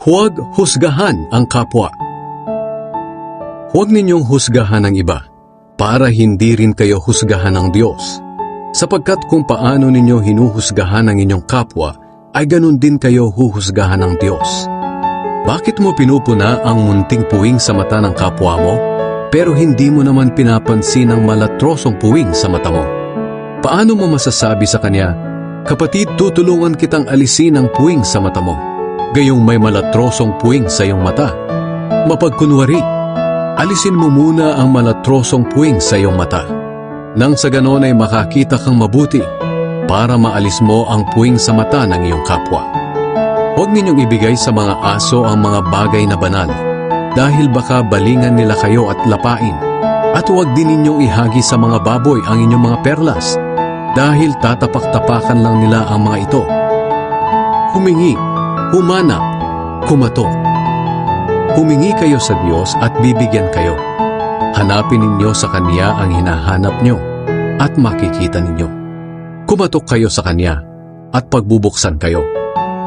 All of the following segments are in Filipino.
Huwag husgahan ang kapwa. Huwag ninyong husgahan ang iba para hindi rin kayo husgahan ng Diyos. Sapagkat kung paano ninyo hinuhusgahan ang inyong kapwa, ay ganun din kayo huhusgahan ng Diyos. Bakit mo pinupuna ang munting puwing sa mata ng kapwa mo, pero hindi mo naman pinapansin ang malatrosong puwing sa mata mo? Paano mo masasabi sa kanya, "Kapatid, tutulungan kitang alisin ang puwing sa mata mo," gayong may malatrosong puwing sa iyong mata? Mapagkunwari, alisin mo muna ang malatrosong puwing sa iyong mata. Nang sa ganon ay makakita kang mabuti para maalis mo ang puwing sa mata ng iyong kapwa. Huwag ninyong ibigay sa mga aso ang mga bagay na banal dahil baka balingan nila kayo at lapain. At huwag din ninyong ihagi sa mga baboy ang inyong mga perlas dahil tatapak-tapakan lang nila ang mga ito. Humingi, humanap, kumatok. Humingi kayo sa Diyos at bibigyan kayo. Hanapin ninyo sa Kanya ang hinahanap nyo at makikita ninyo. Kumatok kayo sa Kanya at pagbubuksan kayo.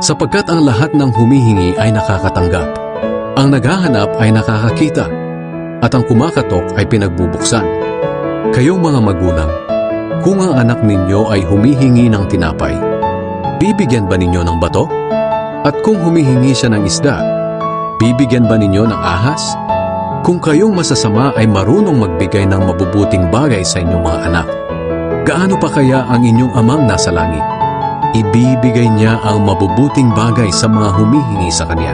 Sapagkat ang lahat ng humihingi ay nakakatanggap. Ang naghahanap ay nakakakita. At ang kumakatok ay pinagbubuksan. Kayong mga magulang, kung ang anak ninyo ay humihingi ng tinapay, bibigyan ba ninyo ng bato? At kung humihingi siya ng isda, bibigyan ba ninyo ng ahas? Kung kayong masasama ay marunong magbigay ng mabubuting bagay sa inyong mga anak, gaano pa kaya ang inyong amang nasa langit? Ibibigay niya ang mabubuting bagay sa mga humihingi sa Kanya.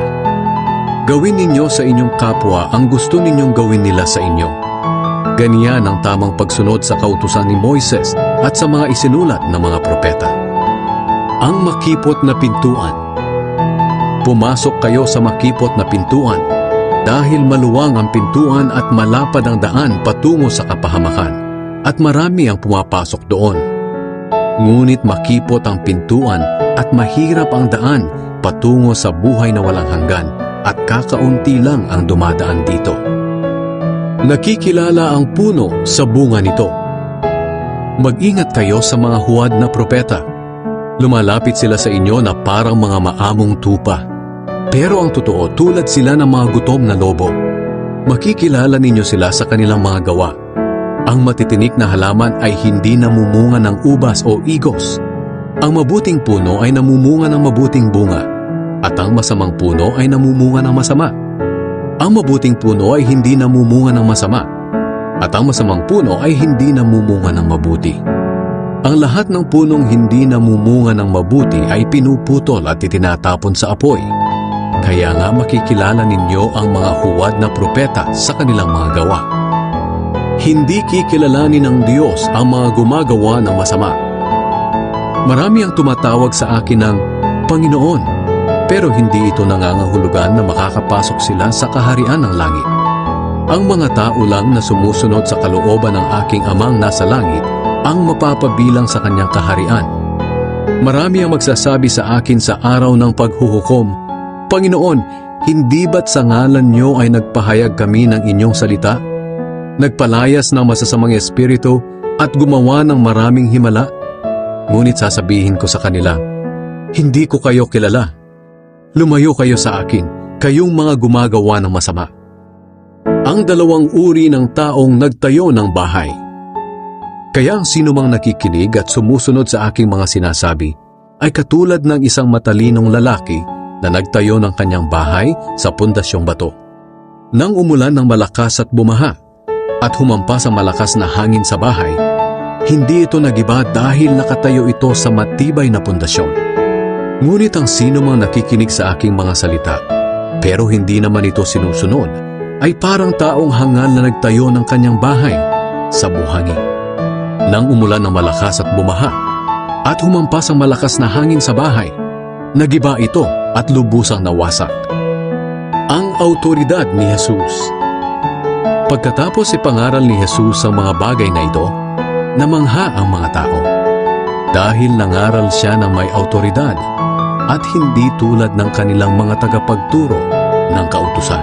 Gawin ninyo sa inyong kapwa ang gusto ninyong gawin nila sa inyo. Ganyan ang tamang pagsunod sa kautusan ni Moises at sa mga isinulat ng mga propeta. Ang makipot na pintuan. Pumasok kayo sa makipot na pintuan dahil maluwang ang pintuan at malapad ang daan patungo sa kapahamakan at marami ang pumapasok doon. Ngunit makipot ang pintuan at mahirap ang daan patungo sa buhay na walang hanggan at kakaunti lang ang dumadaan dito. Nakikilala ang puno sa bunga nito. Mag-ingat kayo sa mga huwad na propeta. Lumalapit sila sa inyo na parang mga maamong tupa. Pero ang totoo, tulad sila ng mga gutom na lobo. Makikilala ninyo sila sa kanilang mga gawa. Ang matitinik na halaman ay hindi namumunga ng ubas o igos. Ang mabuting puno ay namumunga ng mabuting bunga, at ang masamang puno ay namumunga ng masama. Ang mabuting puno ay hindi namumunga ng masama, at ang masamang puno ay hindi namumunga ng mabuti. Ang lahat ng punong hindi namumunga ng mabuti ay pinuputol at itinatapon sa apoy. Kaya nga makikilala ninyo ang mga huwad na propeta sa kanilang mga gawa. Hindi kikilalanin ng Diyos ang mga gumagawa ng masama. Marami ang tumatawag sa akin ng Panginoon, pero hindi ito nangangahulugan na makakapasok sila sa kaharian ng langit. Ang mga tao lang na sumusunod sa kalooban ng aking Amang nasa langit ang mapapabilang sa kanyang kaharian. Marami ang magsasabi sa akin sa araw ng paghuhukom, Panginoon, hindi ba't sa ngalan niyo ay nagpahayag kami ng inyong salita? Nagpalayas ng masasamang espiritu at gumawa ng maraming himala? Ngunit sasabihin ko sa kanila, hindi ko kayo kilala. Lumayo kayo sa akin, kayong mga gumagawa ng masama. Ang dalawang uri ng taong nagtayo ng bahay. Kaya ang sinumang nakikinig at sumusunod sa aking mga sinasabi ay katulad ng isang matalinong lalaki na nagtayo ng kanyang bahay sa pundasyong bato. Nang umulan ng malakas at bumaha, at humampas ang malakas na hangin sa bahay, hindi ito nagiba dahil nakatayo ito sa matibay na pundasyon. Ngunit ang sino mang nakikinig sa aking mga salita, pero hindi naman ito sinusunod, ay parang taong hangal na nagtayo ng kanyang bahay sa buhangin. Nang umulan ng malakas at bumaha, at humampas ang malakas na hangin sa bahay, nagiba ito at lubusang nawasak. Ang autoridad ni Jesus. Pagkatapos ipangaral ni Jesus ang mga bagay na ito, namangha ang mga tao. Dahil nangaral siya ng may autoridad at hindi tulad ng kanilang mga tagapagturo ng kautusan.